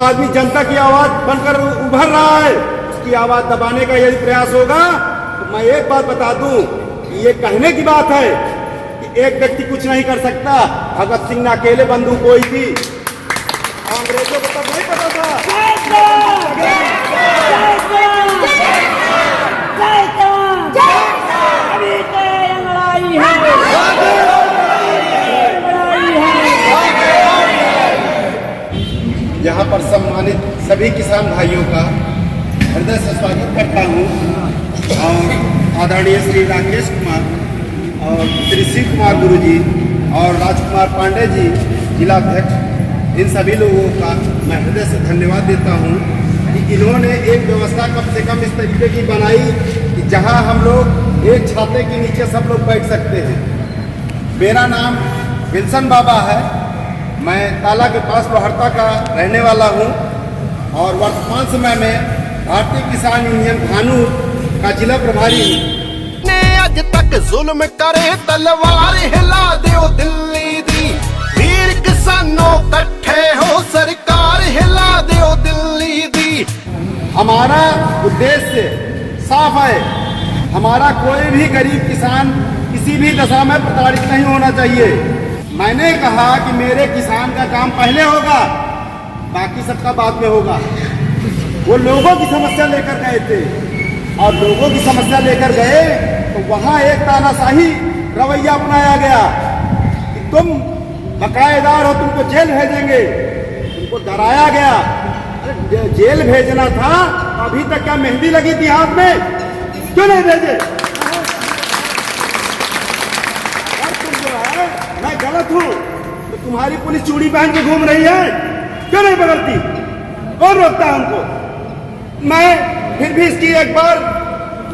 आदमी जनता की आवाज बनकर उभर रहा है, उसकी आवाज दबाने का यदि प्रयास होगा तो मैं एक बात बता दूं कि ये कहने की बात है कि एक व्यक्ति कुछ नहीं कर सकता। भगत सिंह ने अकेले बंदूक बोई थी, अंग्रेजों को तब नहीं पता था। यहाँ पर सम्मानित सभी किसान भाइयों का हृदय से स्वागत करता हूँ और आदरणीय श्री राकेश कुमार और श्री शिव कुमार गुरु जी और राजकुमार पांडे जी जिलाध्यक्ष, इन सभी लोगों का मैं हृदय से धन्यवाद देता हूँ कि इन्होंने एक व्यवस्था कम से कम इस तरीके की बनाई कि जहाँ हम लोग एक छाते के नीचे सब लोग बैठ सकते हैं। मेरा नाम विल्सन बाबा है, मैं ताला के पास लोहरता का रहने वाला हूं और वर्तमान समय में भारतीय किसान यूनियन भानू का जिला प्रभारी हूं। ने अज तक जुल्म करे तलवार हिला दो दिल्ली दी, वीर किसानों कट्ठे हो सरकार हिला दो दिल्ली दी। हमारा उद्देश्य साफ है, हमारा कोई भी गरीब किसान किसी भी दशा में प्रताड़ित नहीं होना चाहिए। मैंने कहा कि मेरे किसान का काम पहले होगा, बाकी सबका बाद में होगा। वो लोगों की समस्या लेकर गए थे और लोगों की समस्या लेकर गए तो वहाँ एक तानाशाही रवैया अपनाया गया कि तुम बकायेदार हो, तुमको जेल भेजेंगे, तुमको डराया गया। अरे जेल भेजना था, अभी तक क्या मेहंदी लगी थी हाथ में? क्यों नहीं भेजे? मैं गलत हूँ तो तुम्हारी पुलिस चूड़ी पहन के घूम रही है, क्यों नहीं पकड़ती? कौन रोकता है उनको? मैं फिर भी इसकी एक बार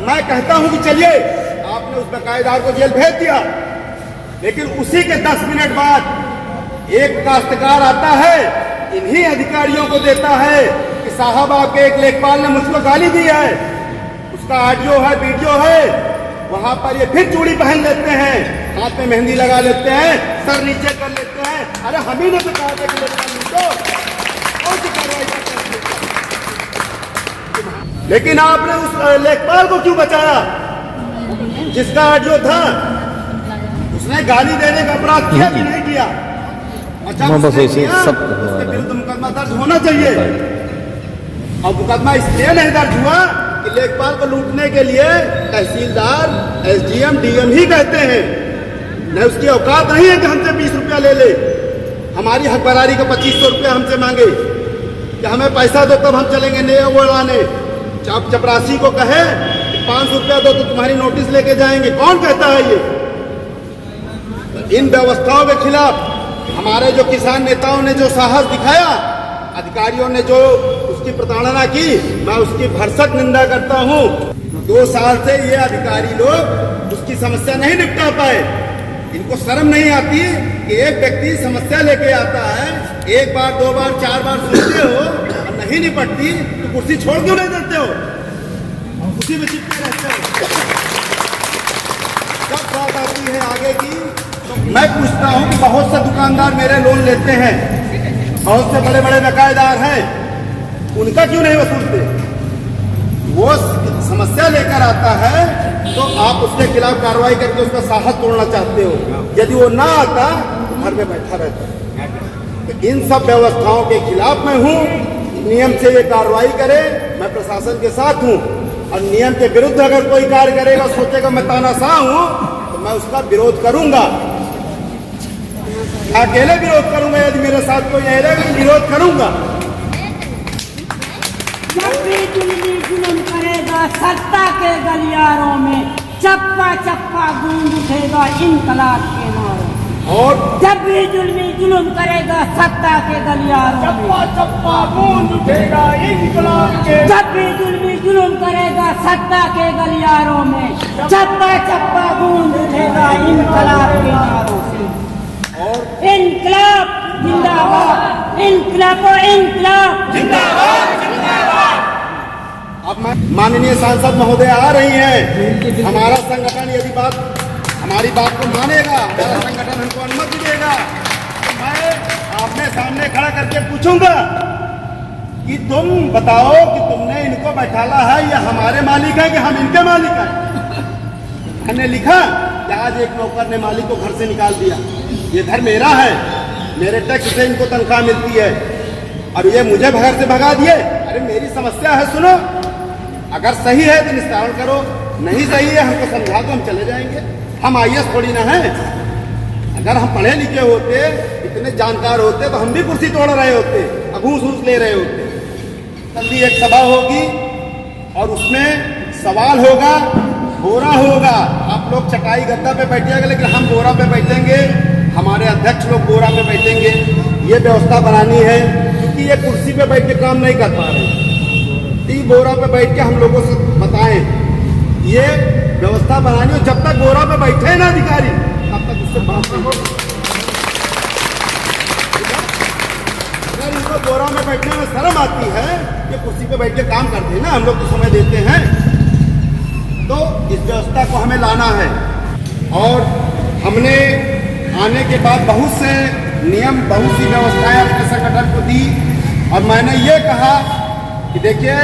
मैं कहता हूँ कि चलिए, आपने उस बकायेदार को जेल भेज दिया, लेकिन उसी के 10 मिनट बाद एक काश्तकार आता है, इन्हीं अधिकारियों को देता है कि साहब आपके एक लेखपाल ने मुझको गाली दी है, उसका ऑडियो है, वीडियो है। वहां पर ये फिर चूड़ी पहन लेते हैं, हाथ में मेहंदी लगा लेते हैं, सर नीचे कर लेते हैं। अरे हम ही ने तो कहा था कि कौन सी कार्रवाई करते हैं? लेकिन आपने उस लेखपाल को क्यों बचाया जिसका ऑडियो था? उसने गाली देने का अपराध किया कि नहीं किया? अच्छा, उसके विरुद्ध मुकदमा दर्ज होना चाहिए। और मुकदमा इसलिए नहीं दर्ज हुआ कि लेखपाल को लूटने के लिए तहसीलदार, एसडीएम, डीएम ही कहते हैं, न उसकी औकात नहीं है कि हमसे 20 रुपया ले ले, हमारी हक बरारी का 2500 रुपया हमसे मांगे कि हमें पैसा दो तब हम चलेंगे नए उड़ाने। चपरासी को कहे कि 500 रुपया दो तो तुम्हारी नोटिस लेके जाएंगे, कौन कहता है ये? इन व्यवस्थाओं के खिलाफ हमारे जो किसान नेताओं ने जो साहस दिखाया, अधिकारियों ने जो उसकी प्रताड़ना की, मैं उसकी भरसक निंदा करता हूँ। 2 साल से ये अधिकारी लोग उसकी समस्या नहीं निपटा पाए। इनको शर्म नहीं आती कि एक व्यक्ति समस्या लेके आता है, 1 बार 2 बार 4 बार सुनते हो और नहीं निपटती तो कुर्सी छोड़ क्यों नहीं देते हो? उसी में चिपके रहते हो। जब बात आती है आगे की तो मैं पूछता हूँ कि बहुत से दुकानदार मेरे लोन लेते हैं, बहुत से बड़े बड़े बकायेदार हैं, उनका क्यों नहीं वसूलते? वो समस्या लेकर आता है तो आप उसके खिलाफ कार्रवाई करके उसका साहस तोड़ना चाहते हो। यदि वो ना आता तो घर में बैठा रहता। तो इन सब व्यवस्थाओं के खिलाफ मैं हूँ। नियम से ये कार्रवाई करे, मैं प्रशासन के साथ हूँ, और नियम के विरुद्ध अगर कोई कार्य करेगा, सोचेगा मैं तानाशाह हूँ, तो मैं उसका विरोध करूंगा। अकेले विरोध करूंगा, यदि मेरे साथ कोई नहीं रहेगा विरोध करूंगा। जब भी जुल्म करेगा सत्ता के गलियारों में, चप्पा चप्पा गूंज उठेगा इनकलाब के नारों। और जब भी जुल्म करेगा सत्ता के गलियारों में, चप्पा चप्पा गूंज उठेगा इनकलाब के। जब भी जुल्म करेगा सत्ता के गलियारों में, चप्पा चप्पा गूंज उठेगा इनकलाब के नारों से। और इनकलाब जिंदाबाद, इनकलाब इनकलाब जिंदाबाद जिंदाबाद। अब माननीय सांसद महोदय आ रही हैं, हमारा संगठन यदि हमारी बात को मानेगा, हमारा संगठन हमको अनुमति देगा, तो मैं आपने सामने खड़ा करके पूछूंगा कि तुम बताओ कि तुमने इनको बैठाला है, ये हमारे मालिक है कि हम इनके मालिक हैं। हमने लिखा कि आज एक नौकर ने मालिक को घर से निकाल दिया, ये घर मेरा है, मेरे टैक्स से इनको तनख्वाह मिलती है, और ये मुझे घर से भगा दिए। अरे मेरी समस्या है, सुनो, अगर सही है तो निस्तारण करो, नहीं सही है हमको समझा दो, हम चले जाएंगे। हम IAS थोड़ी ना हैं। अगर हम पढ़े लिखे होते, इतने जानकार होते, तो हम भी कुर्सी तोड़ रहे होते, घूस घूस ले रहे होते। कल भी एक सभा होगी और उसमें सवाल होगा, बोरा होगा। आप लोग चटाई गद्दा पे बैठिएगा, लेकिन हम बोरा पे बैठेंगे, हमारे अध्यक्ष लोग बोरा पे बैठेंगे। ये व्यवस्था बनानी है, क्योंकि ये कुर्सी पे बैठ के काम नहीं कर पा रहे। बोरा पे बैठ के हम लोगों से बताएं, ये व्यवस्था बनानी हो। जब तक बोरा पे बैठे ना अधिकारी, तब तक उससे बात नहीं हो। अगर इनको बोरा में बैठने में शर्म आती है, ये कुर्सी पे बैठ के काम करते हैं ना, हम लोग तो समय देते हैं, तो इस व्यवस्था को हमें लाना है। और हमने आने के बाद बहुत से नियम, बहुत सी व्यवस्थाएं अपने संगठन को दी, और मैंने ये कहा कि देखिए,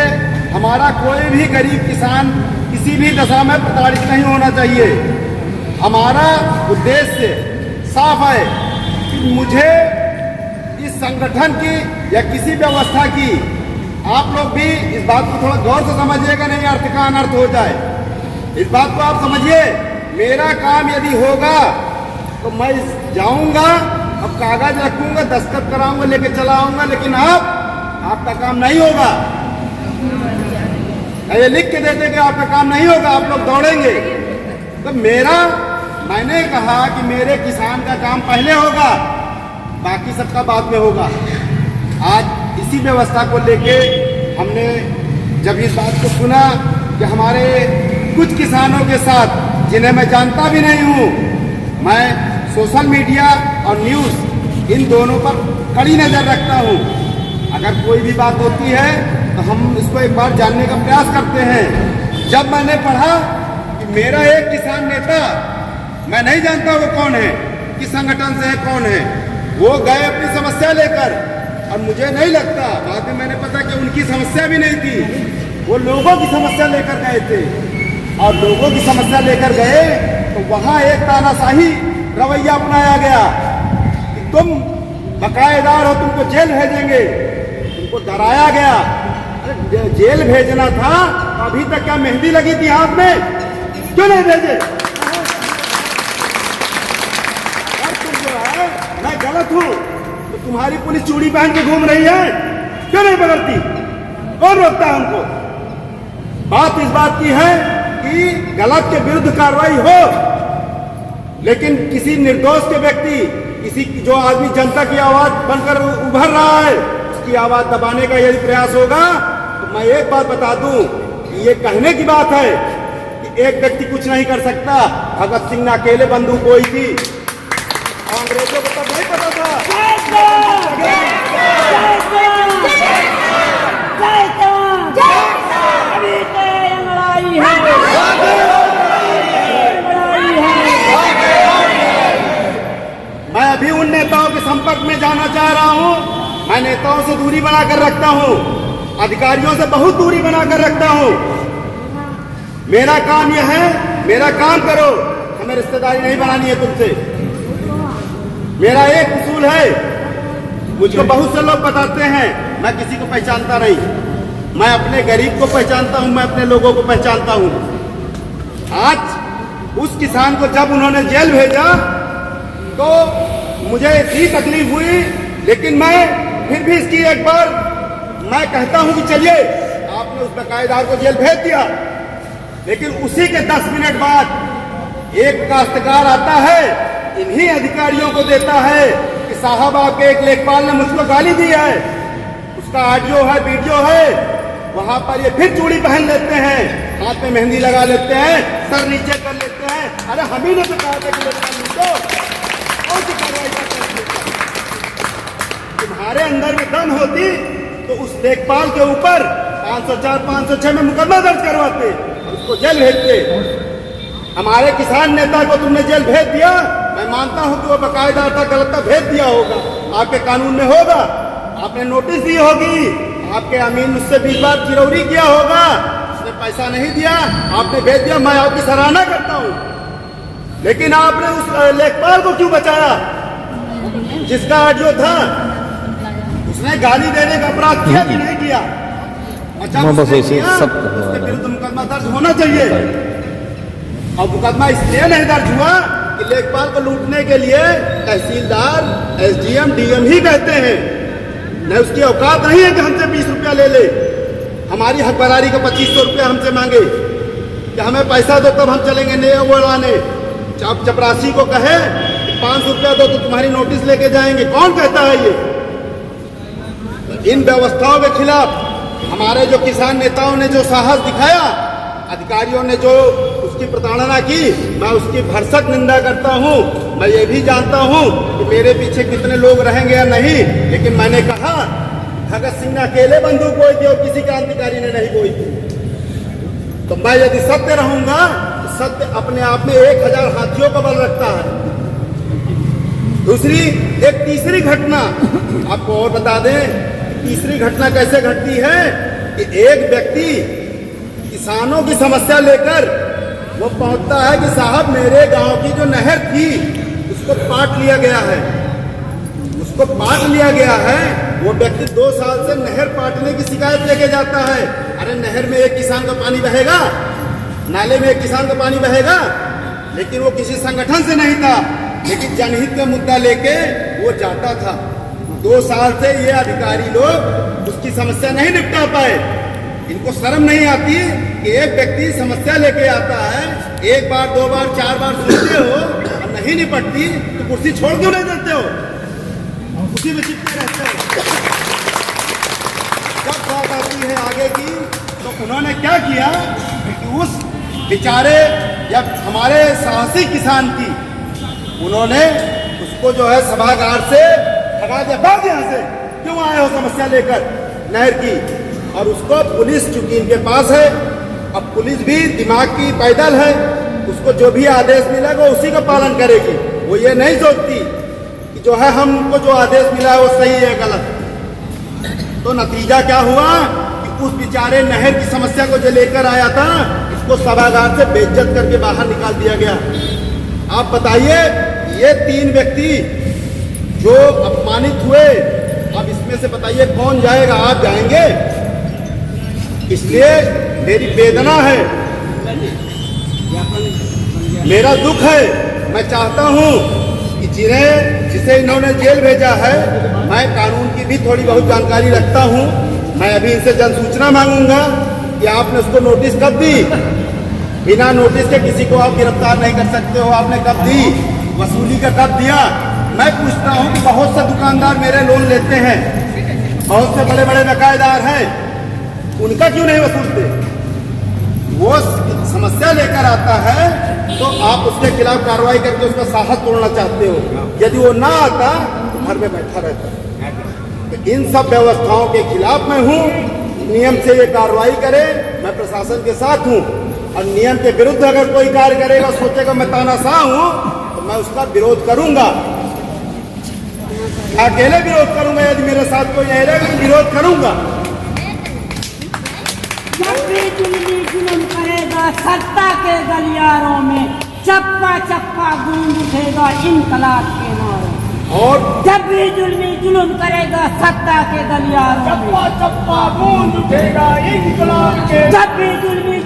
हमारा कोई भी गरीब किसान किसी भी दशा में प्रताड़ित नहीं होना चाहिए। हमारा उद्देश्य साफ है कि मुझे इस संगठन की या किसी व्यवस्था की, आप लोग भी इस बात को थोड़ा गौर से समझिएगा, नहीं अर्थ का अनर्थ हो जाए। इस बात को आप समझिए, मेरा काम यदि होगा तो मैं जाऊंगा, अब कागज रखूंगा, दस्तखत कराऊंगा, लेके चला आऊंगा, लेकिन आपका काम नहीं होगा। ये लिख के देते कि आपका काम नहीं होगा, आप लोग दौड़ेंगे। तो मैंने कहा कि मेरे किसान का काम पहले होगा, बाकी सबका बाद में होगा। आज इसी व्यवस्था को लेके हमने जब इस बात को सुना कि हमारे कुछ किसानों के साथ, जिन्हें मैं जानता भी नहीं हूँ, मैं सोशल मीडिया और न्यूज़ इन दोनों पर कड़ी नज़र रखता हूँ। अगर कोई भी बात होती है तो हम इसको एक बार जानने का प्रयास करते हैं। जब मैंने पढ़ा कि मेरा एक किसान नेता, मैं नहीं जानता वो कौन है, किस संगठन से है, कौन है, वो गए अपनी समस्या लेकर, और मुझे नहीं लगता, बाद में मैंने पता कि उनकी समस्या भी नहीं थी, वो लोगों की समस्या लेकर गए थे। और लोगों की समस्या लेकर गए तो वहाँ एक तानाशाही रवैया अपनाया गया कि तुम बकायेदार हो, तुमको जेल भेजेंगे, तुमको डराया गया। जेल भेजना था, अभी तक क्या मेहंदी लगी थी हाथ में? क्यों नहीं भेजे? और तुम जो है, मैं गलत हूं तो तुम्हारी पुलिस चूड़ी पहन के घूम रही है, क्यों नहीं पकड़ती? कौन रोकता है उनको? बात इस बात की है कि गलत के विरुद्ध कार्रवाई हो, लेकिन किसी निर्दोष के व्यक्ति, किसी जो आदमी जनता की आवाज बनकर उभर रहा है, उसकी आवाज दबाने का यदि प्रयास होगा, तो मैं एक बात बता दूं कि ये कहने की बात है कि एक व्यक्ति कुछ नहीं कर सकता। भगत सिंह ने अकेले बंदूक बोई थी, अंग्रेजों को तब नहीं पता था। मैं अभी उन नेताओं के संपर्क में जाना चाह रहा हूं। मैं नेताओं से दूरी बनाकर रखता हूं, अधिकारियों से बहुत दूरी बनाकर रखता हूं। मेरा काम यह है, मेरा काम करो, हमें रिश्तेदारी नहीं बनानी है तुमसे। मेरा एक उसूल है, मुझको बहुत से लोग बताते हैं, मैं किसी को पहचानता नहीं। मैं अपने गरीब को पहचानता हूं, मैं अपने लोगों को पहचानता हूं। आज उस किसान को जब उन्होंने जेल भेजा तो मुझे इतनी तकलीफ हुई, लेकिन मैं फिर भी इसकी एक बार मैं कहता हूं कि चलिए, आपने उस बकायेदार को जेल भेज दिया, लेकिन उसी के 10 मिनट बाद एक काश्तकार आता है, इन्हीं अधिकारियों को देता है कि साहब आपके एक लेखपाल ने मुझको गाली दी है। उसका ऑडियो है, वीडियो है, वहां पर ये फिर चूड़ी पहन लेते हैं, हाथ में मेहंदी लगा लेते हैं, सर नीचे कर लेते हैं। अरे हम ही ने तो कहा था कि तुम्हारे अंदर में दम होती तो उस लेखपाल के ऊपर 504, 506 में मुकदमा दर्ज करवाते, उसको जेल भेजते। हमारे किसान नेता को तुमने जेल भेज दिया, मैं मानता हूं कि वो बकायेदार था, गलत था, भेज दिया होगा, आपके कानून में होगा, आपने नोटिस दी होगी, आपके अमीन मुझसे 20 बार चिरौरी किया होगा, उसने पैसा नहीं दिया, आपने भेज दिया, मैं आपकी सराहना करता हूँ। लेकिन आपने उस लेखपाल को क्यों बचाया जिसका ऑडियो था? उसने गाली देने का अपराध किया कि नहीं किया? अच्छा, बस ऐसे सब उसके विरुद्ध मुकदमा दर्ज होना चाहिए। और मुकदमा इसलिए नहीं दर्ज हुआ कि लेखपाल को लूटने के लिए तहसीलदार, एसडीएम, डीएम ही कहते हैं। न उसकी औकात नहीं है कि हमसे 20 रुपया ले ले, हमारी हकबरारी का 2500 रुपया हमसे मांगे कि हमें पैसा दो तब हम चलेंगे नए उड़ाने। चपरासी को कहे 500 रुपया दो तो तुम्हारी नोटिस लेके जाएंगे, कौन कहता है ये? इन व्यवस्थाओं के खिलाफ हमारे जो किसान नेताओं ने जो साहस दिखाया, अधिकारियों ने जो उसकी प्रताड़ना की, मैं उसकी भरसक निंदा करता हूं। मैं ये भी जानता हूं कि मेरे पीछे कितने लोग रहेंगे या नहीं, लेकिन मैंने कहा भगत सिंह ने अकेले बंदूक बोई थी और किसी क्रांतिकारी ने नहीं बोई थी। तो मैं यदि सत्य रहूंगा तो सत्य अपने आप में 1000 हाथियों का बल रखता है। दूसरी, एक तीसरी घटना आपको और बता दें। तीसरी घटना कैसे घटती है कि एक व्यक्ति किसानों की समस्या लेकर वो पहुंचता है कि साहब मेरे गांव की जो नहर थी उसको पाट लिया गया है, उसको पाट लिया गया है। वो व्यक्ति 2 साल से नहर पाटने की शिकायत लेके जाता है। अरे नहर में एक किसान का पानी बहेगा, नाले में एक किसान का पानी बहेगा, लेकिन वो किसी संगठन से नहीं था, लेकिन जनहित का मुद्दा लेके वो जाता था। 2 साल से ये अधिकारी लोग उसकी समस्या नहीं निपटा पाए। इनको शर्म नहीं आती कि एक व्यक्ति समस्या लेके आता है, 1 बार 2 बार 4 बार सुनते हो और नहीं निपटती तो कुर्सी छोड़ क्यों नहीं देते हो, उसी में चिपके रहते हो। जब बात आती है आगे की तो उन्होंने क्या किया कि उस बेचारे या हमारे साहसी किसान की उन्होंने उसको जो है सभागार से भगा दिया, भाग यहाँ से, क्यों आए हो समस्या लेकर नहर की। और उसको पुलिस चूंकि इनके पास है, अब पुलिस भी दिमाग की पैदल है, उसको जो भी आदेश मिलेगा उसी का पालन करेगी। वो ये नहीं सोचती कि जो है हमको जो आदेश मिला है वो सही है गलत। तो नतीजा क्या हुआ कि उस बेचारे नहर की समस्या को जो लेकर आया था उसको सभागार से बेइज्जत करके बाहर निकाल दिया गया। आप बताइए, ये 3 व्यक्ति जो अपमानित हुए, अब इसमें से बताइए कौन जाएगा? आप जाएंगे? इसलिए मेरी वेदना है, मेरा दुख है। मैं चाहता हूं कि जिसे इन्होंने जेल भेजा है, मैं कानून की भी थोड़ी बहुत जानकारी रखता हूं। मैं अभी इनसे जनसूचना मांगूंगा कि आपने उसको नोटिस कब दी? बिना नोटिस के किसी को आप गिरफ्तार नहीं कर सकते हो। आपने कब दी? वसूली का कब दिया? मैं पूछता हूं कि बहुत से दुकानदार मेरे लोन लेते हैं, बहुत से बड़े बड़े बकायेदार हैं, उनका क्यों नहीं वसूलते? वो समस्या लेकर आता है तो आप उसके खिलाफ कार्रवाई करके उसका साहस तोड़ना चाहते हो। यदि वो ना आता तो घर में बैठा रहता। तो इन सब व्यवस्थाओं के खिलाफ मैं हूँ। नियम से ये कार्रवाई करे, मैं प्रशासन के साथ हूँ। और नियम के विरुद्ध अगर कोई कार्य करेगा, सोचेगा मैं तानाशाह हूँ, तो मैं उसका विरोध करूंगा। अकेले विरोध करूंगा, यदि मेरे साथ कोई नहीं रहेगा तो विरोध करूंगा। जब भी जुल्म करेगा सत्ता के गलियारों में, चप्पा चप्पा गूंज उठेगा इनकलाब के नारों। और जब भी जुल्म करेगा सत्ता के गलियारों में, चप्पा चप्पा गूंज उठेगा इनकलाब के। जब भी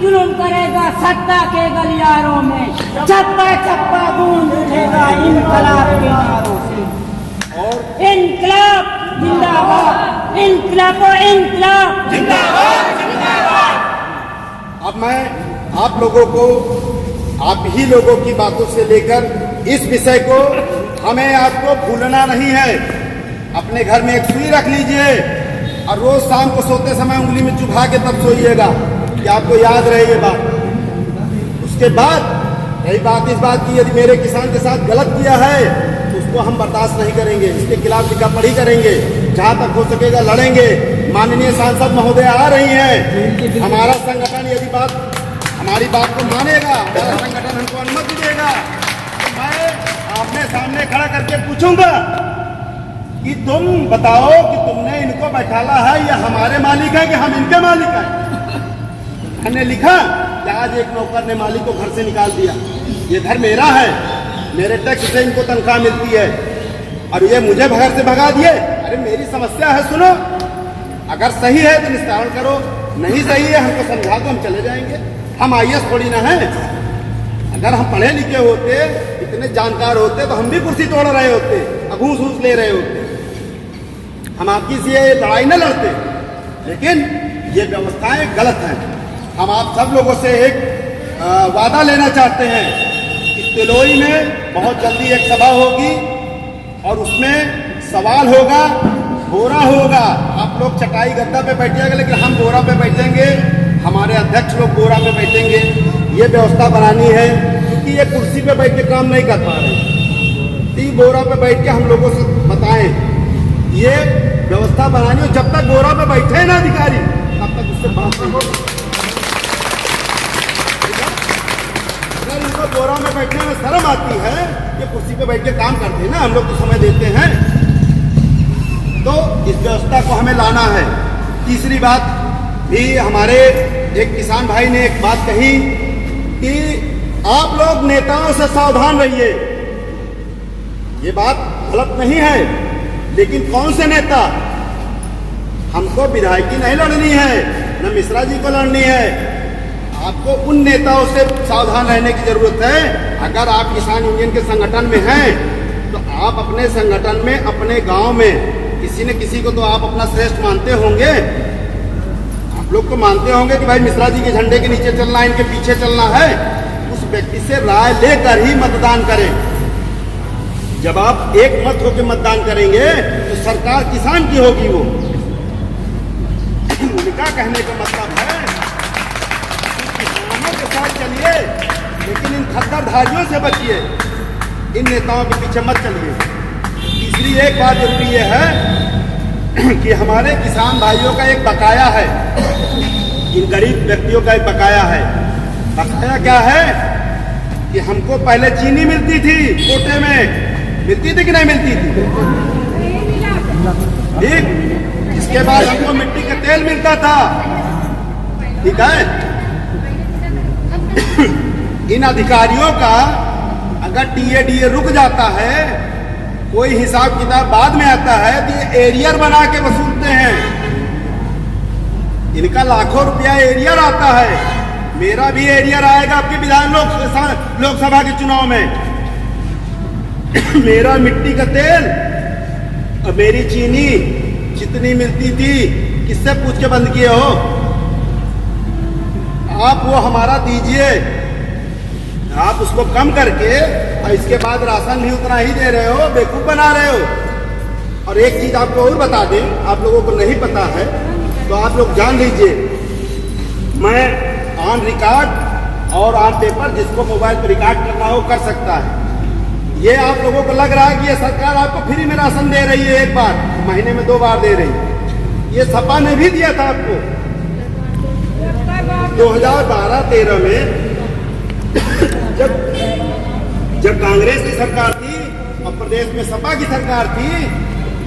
जुल्म करेगा सत्ता के गलियारों में, चप्पा चप्पा गूंज उठेगा इनकलाब के नारों से। और इनकलाब जिंदाबाद, इनकलाब इनकलाब जिंदाबाद जिंदाबाद। अब मैं आप लोगों को, आप ही लोगों की बातों से लेकर इस विषय को हमें आपको भूलना नहीं है। अपने घर में एक सुई रख लीजिए और रोज शाम को सोते समय उंगली में चुभा के तब सोइएगा कि आपको याद रहे ये बात। उसके बाद रही बात इस बात की, यदि मेरे किसान के साथ गलत किया है तो उसको हम बर्दाश्त नहीं करेंगे, इसके खिलाफ लिखापढ़ी करेंगे, जहां तक हो सकेगा लड़ेंगे। माननीय सांसद महोदय आ रही हैं, हमारा संगठन यदि हमारी बात को मानेगा, हमारा संगठन हमको अनुमति देगा, तो मैं आमने सामने खड़ा करके पूछूंगा कि तुम बताओ कि तुमने इनको बैठाला है, ये हमारे मालिक है कि हम इनके मालिक हैं? मैंने लिखा कि आज एक नौकर ने मालिक को घर से निकाल दिया, ये घर मेरा है, मेरे टैक्स से इनको तनख्वाह मिलती है और ये मुझे घर से भगा दिए। अरे मेरी समस्या है, सुनो, अगर सही है तो निस्तारण करो, नहीं सही है हमको समझा दो, हम चले जाएंगे। हम IAS थोड़ी ना हैं। अगर हम पढ़े लिखे होते, इतने जानकार होते तो हम भी कुर्सी तोड़ रहे होते, घूस घूस ले रहे होते, हम आपकी से लड़ाई न लड़ते। लेकिन ये व्यवस्थाएं गलत हैं। हम आप सब लोगों से एक वादा लेना चाहते हैं कि तिलोई में बहुत जल्दी एक सभा होगी और उसमें सवाल होगा, बोरा होगा। आप लोग चटाई गद्दा पे बैठिएगा, लेकिन हम बोरा पे बैठेंगे, हमारे अध्यक्ष लोग बोरा पे बैठेंगे। ये व्यवस्था बनानी है, क्योंकि ये कुर्सी पे बैठ के काम नहीं कर पा रहे। ती बोरा पे बैठ के हम लोगों से बताएं, ये व्यवस्था बनानी हो। जब तक बोरा पे बैठे ना अधिकारी, तब तक उससे बात नहीं होगी। अगर इनको बोरा में बैठने में शर्म आती है, ये कुर्सी पे बैठ के काम करते हैं ना, हम लोग तो समय देते हैं, तो इस व्यवस्था को हमें लाना है। तीसरी बात भी, हमारे एक किसान भाई ने एक बात कही कि आप लोग नेताओं से सावधान रहिए। ये बात गलत नहीं है, लेकिन कौन से नेता? हमको विधायकी नहीं लड़नी है, न मिश्रा जी को लड़नी है। आपको उन नेताओं से सावधान रहने की जरूरत है। अगर आप किसान यूनियन के संगठन में हैं, तो आप अपने संगठन में, अपने गांव में किसी न किसी को तो आप अपना श्रेष्ठ मानते होंगे। आप लोग तो मानते होंगे कि भाई मिश्रा जी के झंडे के नीचे चलना है, इनके पीछे चलना है। उस व्यक्ति से राय लेकर ही मतदान करें। जब आप एक मत होकर मतदान करेंगे तो सरकार किसान की होगी। वो उनका कहने का मतलब है किसानों के साथ चलिए, लेकिन इन खद्दरधारियों से बचिए, इन नेताओं के पीछे मत चलिए। तीसरी एक बात जरूरी ये है कि हमारे किसान भाइयों का एक बकाया है, इन गरीब व्यक्तियों का एक बकाया है। बकाया क्या है कि हमको पहले चीनी मिलती थी, कोटे में मिलती थी कि नहीं मिलती थी? ठीक। इसके बाद हमको मिट्टी का तेल मिलता था, ठीक है। इन अधिकारियों का अगर टीए रुक जाता है, कोई हिसाब किताब बाद में आता है, तो ये एरियर बना के वसूलते हैं। इनका लाखों रुपया एरियर आता है। मेरा भी एरियर आएगा आपके विधान लोकसभा के चुनाव में। मेरा मिट्टी का तेल और मेरी चीनी जितनी मिलती थी, किससे पूछ के बंद किए हो? आप वो हमारा दीजिए, आप उसको कम करके और इसके बाद राशन भी उतना ही दे रहे हो, बेवकूफ बना रहे हो। और एक चीज आपको और बता दें, आप लोगों को नहीं पता है तो आप लोग जान लीजिए, मैं ऑन रिकॉर्ड और ऑन पेपर, जिसको मोबाइल पर रिकॉर्ड करना हो कर सकता है। ये आप लोगों को लग रहा है कि ये सरकार आपको फ्री में राशन दे रही है, एक बार महीने में 2 बार दे रही है। ये सपा ने भी दिया था आपको 2012-13 में, जब कांग्रेस की सरकार थी और प्रदेश में सपा की सरकार थी,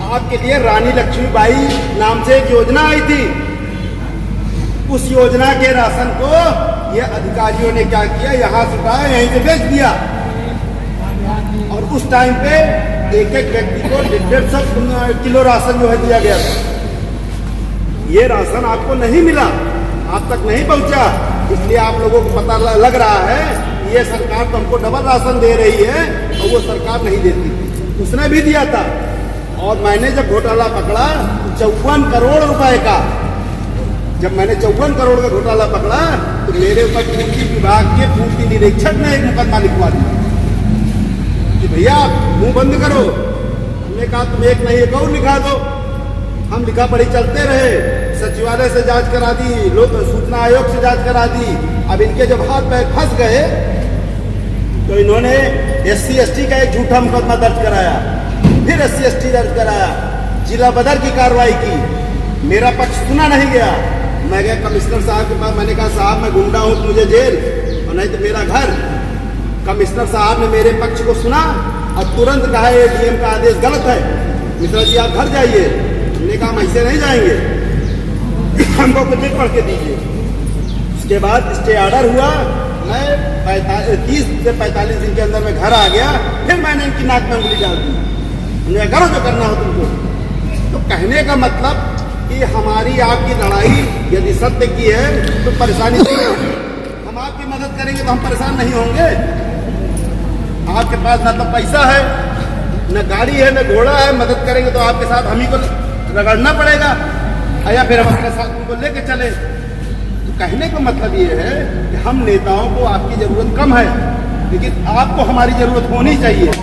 आपके लिए रानी लक्ष्मीबाई नाम से एक योजना आई थी। उस योजना के राशन को ये अधिकारियों ने क्या किया, यहाँ से उठाया, यहीं से बेच दिया। और उस टाइम पे एक एक व्यक्ति को 150 किलो राशन जो है दिया गया था। ये राशन आपको नहीं मिला, आप तक नहीं पहुंचा, इसलिए आप लोगों को पता लग रहा है ये सरकार तो हमको डबल राशन दे रही है और वो सरकार नहीं देती। उसने भी दिया था। और मैंने जब घोटाला पकड़ा 54 करोड़ रुपए का, जब मैंने 54 करोड़ का घोटाला पकड़ा तो मेरे ऊपर पूर्ति विभाग के पूर्ति निरीक्षक ने एक मुकदमा लिखवा दिया कि भैया मुंह बंद करो। हमने कहा तुम एक नहीं एक और लिखा दो। हम लिखा पढ़ी चलते रहे, सचिवालय से जांच करा दी, लोक सूचना आयोग से जांच करा दी। अब इनके जब हाथ पैर फंस गए तो इन्होंने SC/ST का एक झूठा मुकदमा दर्ज कराया, फिर SC/ST दर्ज कराया, जिला बदर की कार्रवाई की। मेरा पक्ष सुना नहीं गया। मैं गया कमिश्नर साहब के पास, मैंने कहा साहब मैं गुंडा हूं तो मुझे जेल और नहीं तो मेरा घर। कमिश्नर साहब ने मेरे पक्ष को सुना और तुरंत कहा ये DM का आदेश गलत है, मिश्रा जी आप घर जाइए। हमने कहा हम ऐसे नहीं जाएंगे, हमको कुछ भी पढ़ के दीजिए। उसके बाद स्टे ऑर्डर हुआ, मैं 30 से 45 दिन के अंदर मैं घर आ गया। फिर मैंने इनकी नाक में उंगली डाल दी, उन्हें करो जो करना हो तुमको। तो कहने का मतलब कि हमारी आपकी लड़ाई यदि सत्य की है तो परेशानी नहीं होगी। हम आपकी मदद करेंगे तो हम परेशान नहीं होंगे। आपके पास ना तो पैसा है, न गाड़ी है, न घोड़ा है, मदद करेंगे तो आपके साथ हम ही को रगड़ना पड़ेगा या फिर हम अपने साथ उनको लेके चले। तो कहने का मतलब ये है कि हम नेताओं को आपकी जरूरत कम है, लेकिन आपको हमारी जरूरत होनी चाहिए। जब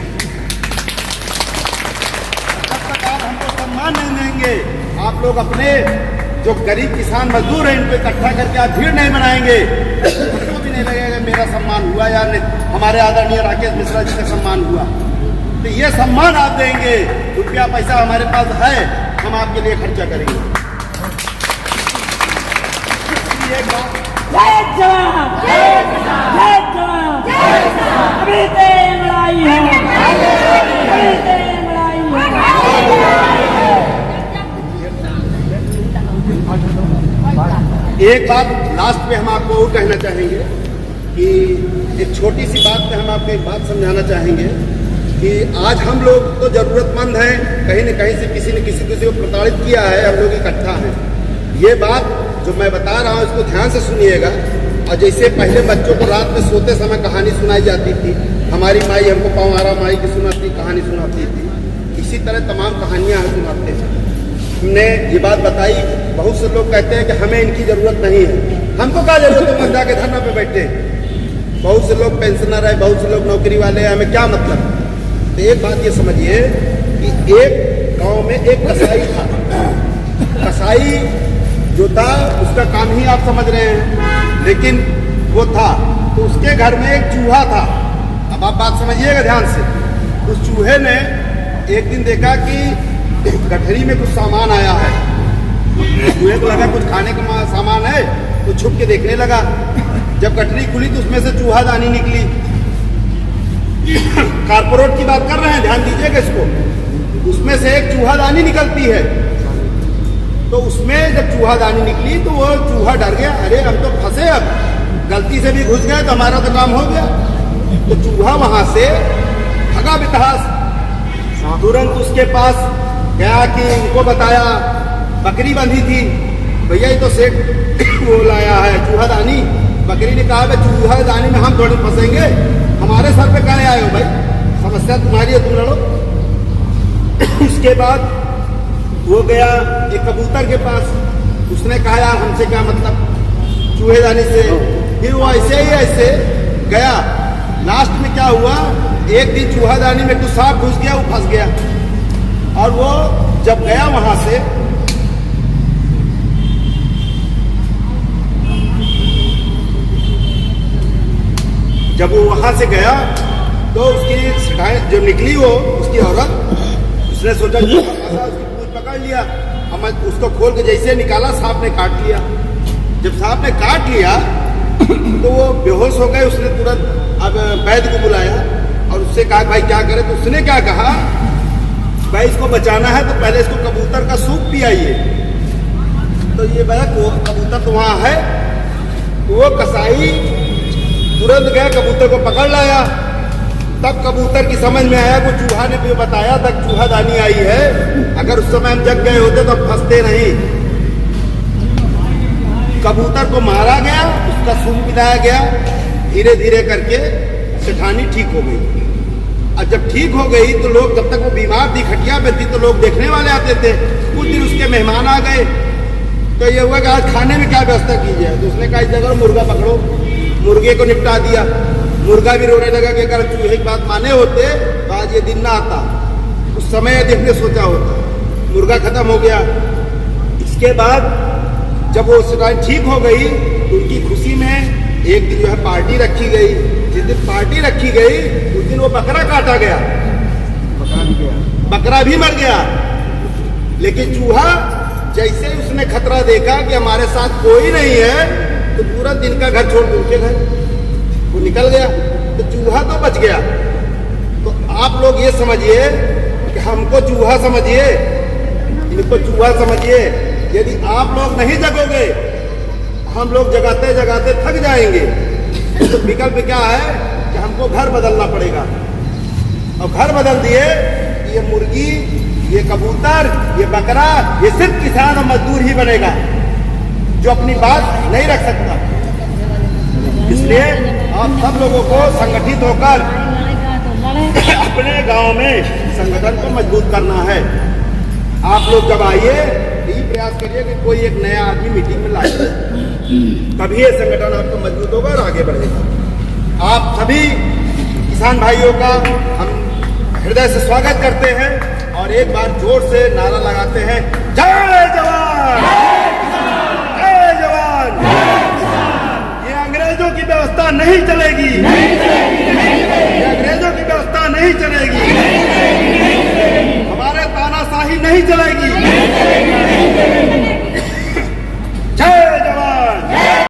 तक आप हमको सम्मान नहीं देंगे, आप लोग अपने जो गरीब किसान मजदूर हैं इनको इकट्ठा करके आप भीड़ नहीं बनाएंगे, तो भी नहीं लगेगा मेरा सम्मान हुआ या हमारे आदरणीय राकेश मिश्रा जी का सम्मान हुआ। तो ये सम्मान आप देंगे, रुपया पैसा हमारे पास है, हम आपके लिए खर्चा करेंगे। जय जवान, जय जवान, अभी तेरी लड़ाई है, अभी तेरी लड़ाई है। एक बात लास्ट में हम आपको और कहना चाहेंगे कि एक छोटी सी बात पे हम आपको एक बात समझाना चाहेंगे कि आज हम लोग तो जरूरतमंद हैं, कहीं न कहीं से किसी न किसी को प्रताड़ित किया है, हम लोग इकट्ठा हैं। ये बात जो मैं बता रहा हूँ इसको ध्यान से सुनिएगा। और जैसे पहले बच्चों को रात में सोते समय कहानी सुनाई जाती थी, हमारी माई हमको पवारा माई की सुनाती कहानी सुनाती थी, इसी तरह तमाम कहानियाँ हम सुनाते हैं। हमने ये बात बताई, बहुत से लोग कहते हैं कि हमें इनकी जरूरत नहीं है। हमको क्या जरूरत है, हम जाके धरना पे बैठे। बहुत से लोग पेंशनर है, बहुत से लोग नौकरी वाले हैं, हमें क्या मतलब। तो एक बात ये समझिए कि एक गांव में एक कसाई था। कसाई जो था उसका काम ही आप समझ रहे हैं, लेकिन वो था तो उसके घर में एक चूहा था। अब आप बात समझिएगा ध्यान से। उस चूहे ने एक दिन देखा कि गठरी में कुछ सामान आया है। चूहे को लगा कुछ खाने का सामान है, तो छुप के देखने लगा। जब गठरी खुली तो उसमें से चूहादानी निकली। कारपोरेट की बात कर रहे हैं, ध्यान दीजिएगा इसको। उसमें से एक चूहादानी निकलती है। तो उसमें जब चूहादानी निकली तो वो चूहा डर गया, अरे हम तो फंसे, अब गलती से भी घुस गए तो हमारा तो काम हो गया। तो चूहा वहां से भगा बितहास, तुरंत उसके पास गया कि इनको बताया, बकरी बंधी थी, भैया ये तो सेठ वो लाया है चूहादानी। बकरी ने कहा चूहादानी में हम थोड़ी फंसेंगे, हमारे सर पे कहाँ आए हो भाई, समस्या तुम्हारी है, तुम लड़ो। उसके बाद वो गया एक कबूतर के पास, उसने कहा यार हमसे क्या मतलब चूहेदानी से। फिर वो ऐसे ही ऐसे गया। लास्ट में क्या हुआ, एक दिन चूहादानी में कुछ सांप घुस गया, वो फंस गया। और वो जब गया वहां से, जब वो वहां से गया तो उसकी शिकायत जब निकली, वो उसकी औरत, उसने सोचा उसकी पूंछ पकड़ लिया। हम उसको खोल के जैसे निकाला, सांप ने काट लिया। जब सांप ने काट लिया तो वो बेहोश हो गए। उसने तुरंत अब वैद्य को बुलाया और उससे कहा भाई क्या करे। तो उसने क्या कहा, भाई इसको बचाना है तो पहले इसको कबूतर का सूप पियाइए। तो ये भाई कबूतर तो वहाँ है। तो वो कसाई तुरंत गया, कबूतर को पकड़ लाया। तब कबूतर की समझ में आया, वो चूहा ने भी बताया तक चूहादानी आई है, अगर उस समय हम जग गए होते तो फंसते नहीं। कबूतर को मारा गया, उसका सूप पिलाया गया, धीरे धीरे करके सेठानी ठीक हो गई। और जब ठीक हो गई तो लोग, जब तक वो बीमार थी, खटिया पे थी, तो लोग देखने वाले आते थे। कुछ दिन उसके मेहमान आ गए, तो ये हुआ कि आज खाने में क्या व्यवस्था की जाए। तो उसने कहा इस जगह मुर्गा पकड़ो, मुर्गे को निपटा दिया। मुर्गा भी रोने लगा कि अगर चूहे की बात माने होते तो आज ये दिन ना आता, उस समय यदि हमने सोचा होता। मुर्गा खत्म हो गया। इसके बाद जब वो शिकायत ठीक हो गई तो उनकी खुशी में एक दिन जो है पार्टी रखी गई। जिस दिन पार्टी रखी गई उस दिन वो बकरा काटा गया, बकरा भी मर गया। लेकिन चूहा जैसे ही उसने खतरा देखा कि हमारे साथ कोई नहीं है, तो पूरा दिन का घर छोड़ उनके घर वो निकल गया। तो चूहा तो बच गया। तो आप लोग ये समझिए कि हमको चूहा समझिए, इनको चूहा समझिए। यदि आप लोग नहीं जगोगे, हम लोग जगाते जगाते थक जाएंगे। तो विकल्प क्या है कि हमको घर बदलना पड़ेगा। और घर बदल दिए, ये मुर्गी, ये कबूतर, ये बकरा, ये सिर्फ किसान और मजदूर ही बनेगा, जो अपनी बात नहीं रख सकता। इसलिए आप सब लोगों को संगठित होकर अपने गांव में संगठन को मजबूत करना है। आप लोग जब आइए, यही प्रयास करिए कि कोई एक नया आदमी मीटिंग में लाइए, तभी ये संगठन आपको मजबूत होगा और आगे बढ़ेगा। आप सभी किसान भाइयों का हम हृदय से स्वागत करते हैं और एक बार जोर से नारा लगाते हैं, जय जवान, जय जवान। ये अंग्रेजों की व्यवस्था नहीं चलेगी, ये अंग्रेजों की व्यवस्था नहीं चलेगी, हमारे तानाशाही नहीं चलेगी।